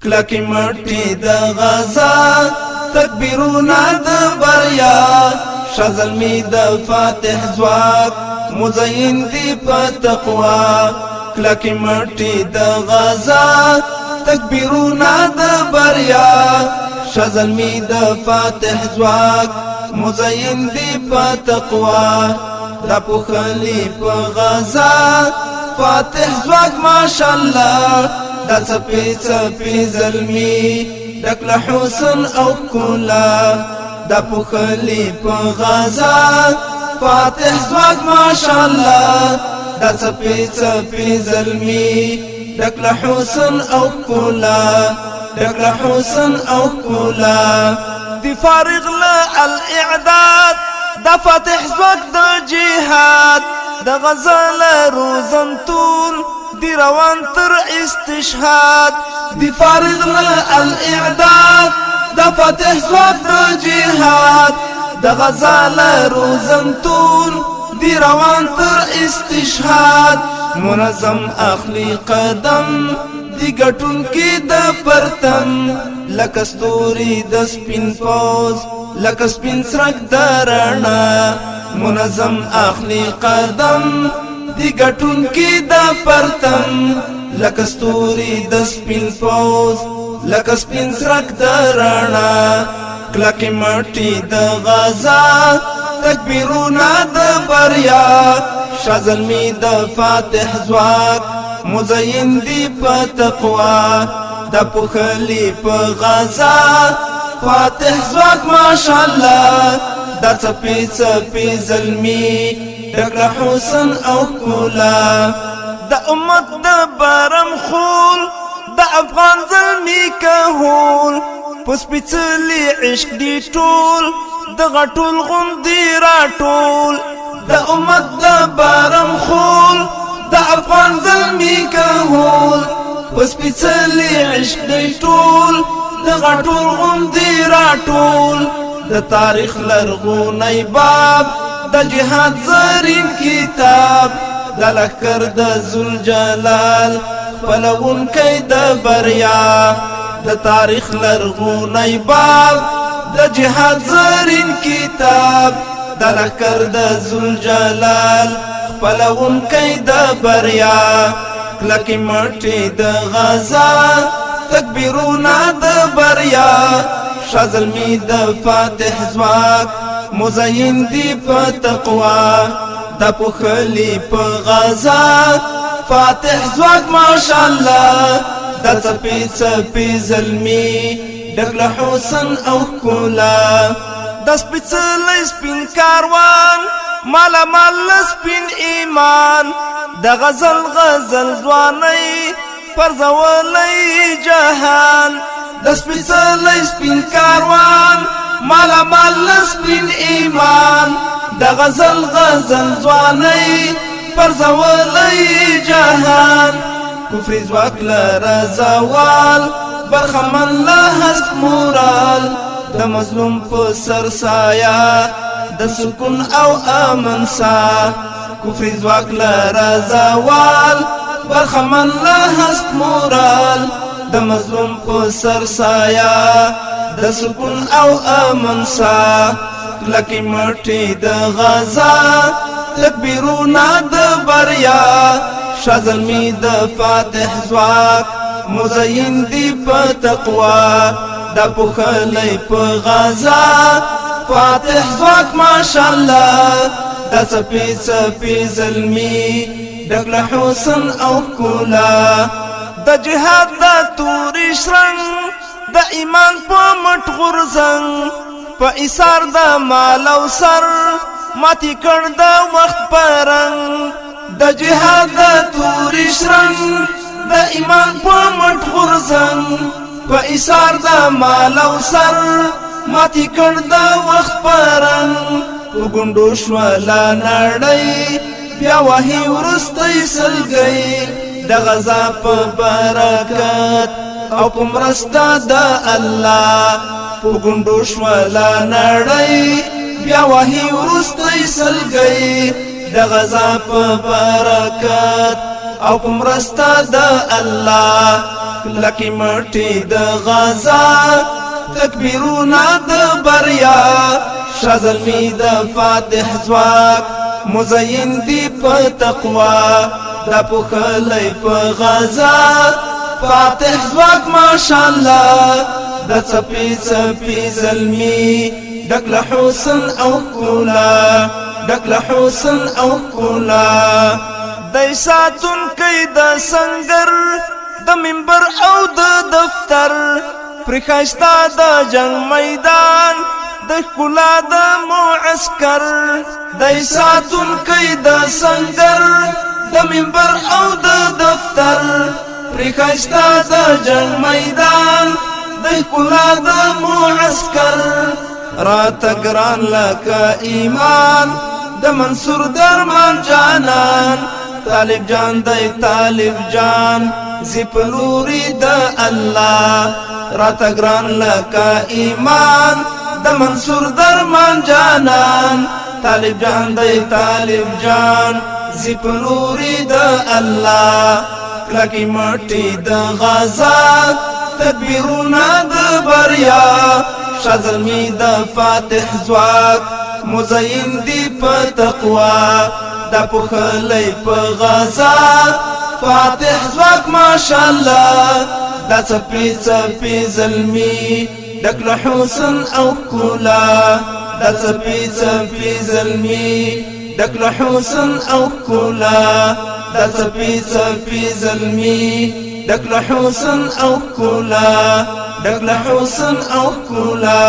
کلکی مټی د غزا تکبیرونه د بریا شازلمی د فاتح زواک مزین دی په تقوا کلکی مټی د غزا تکبیرونه د بریا شازلمی د فاتح زواک مزین دی په تقوا دا پوخلی په غزا فاتح زواک ماشاءالله دا څپې څپې زلمی ډک له حسن او ښکلا دا پوخلی په غزا فاتح زواک ماشاءالله دا څپې څپې زلمی ډک له حسن او ښکلا ډک له حسن او ښکلا دی فارغ له الاعداد دا فاتح زواک د جهاد د غزل روزن طول دی روان تر استشهاد دی فارغ له الاعداد دا فاتح زواک د جهاد د غزل روزن طول دی روان تر استشهاد منظم اخلی قدم دی گټون کی د پرتم لکه ستوري د سپین پوز لکه سپین سرک درنا منظم اخلی قدم دی گټون کی د پرتم لکه ستوري د سپین پوز لکه سپین سرک درنا کلکی مټی د غزا تکبیرونه د بریا شازلمی د فاتح زواک مزین دی په تقوا دا پوخلی په غزا فاتح زواک ماشاءالله دا څپې څپې زلمی ډک له حسن او ښکلا د امت د برم خول د افغان زلمی کهول په سپېڅلي عشق دی ټول د غټول غوندې راټول د امت د برم خول د افغان زلمی کهول په سپېڅلي عشق دی ټول د غټول غوندې راټول د تاریخ لرغونی باب د جهاد زرین کتاب د لښکر د ذوالجلال خپلونکی د بریا د تاریخ لرغونی باب د جهاد زرین کتاب د لښکر د ذوالجلال خپلونکی د بریا کلکی مټی د غزا تکبیرونه د بریا شازلمی د فاتح زواک مزین دی په تقوا دا پوخلی په غزا فاتح زواک ماشاءالله دا څپې څپې زلمی ډک له حسن او ښکلا دا سپېڅلی سپین کاروان مالا مال سپین ایمان د غزل غزل ځوانۍ پرزولی جهان د سپېڅلی سپین کاروان مالا مال سپین ایمان د غزل غزل ځوانۍ پرزولی جهان کفر زواک لره زوال برخمن له هست مورال د مظلوم په سر سایه د سکون او امن سا کفر زواک لره زوال برخمن له هست مورال د مظلوم په سر سایه د سکون او امن سا کلکی مټی د غزا تکبیرونه د بریا شازلمی د فاتح زواک مزین دی په تقوا دا پوخلی په غزا فاتح زواک ماشاءالله دا څپې څپې زلمی ډک له حسن او ښکلا د جهاد د تورې شرنګ د ایمان په مټ غورځنګ په ایثار د مال او سر ماتې کړ د وخت پرنګ د جهاد د تورې شرنګ د ایمان په مټ غورځنګ په ایثار د مال او سر ماتې کړ د وخت پرنګ په ګونډو شوله نړۍ بیا وهي وروستی سلګۍ د غزا په برکت او په مرسته د الله په ګونډو شوله نړۍ بیا وهي وروستی سلګۍ د غزا په برکت او په مرسته د الله لکی مټی د غزا تکبیرونه د بریا شازلمی د فاتح ځواک مزین دی په تقوا دا پوخلی په غزا فاتح ځواک ماشاءالله د څپې څپې زلمی ډک له حسن او ښکلا ډک له حسن او ښکلا دی ساتونکی د سنګر د منبر او د دفتر پر ښایسته د جنگ میدان د ښکلا د معسکر دی ساتونکی د سنګر د منبر او د دفتر پر ښایسته د جنگ میدان د ښکلا د معسکر راته ګران لکه ایمان د منصور درمان جانان طالب جان دی طالب جان زی پلوری د الله راته ګران لکه ایمان د منصور درمان جانان طالب جان دی طالب جان زی پلوری د الله کلکی مټی د غزا تکبیرونه د بریا شازلمی د فاتح ځواک مزین دی په تقوا دا پوخلی په غزا فاتح ځواک ماشاءالله دا څپې څپې زلمی ډک له حسن او ښکلا دا څپې څپې زلمی ډک له حسن او ښکلا دا څپې څپې زلمی ډک له حسن او ښکلا ډک له حسن او ښکلا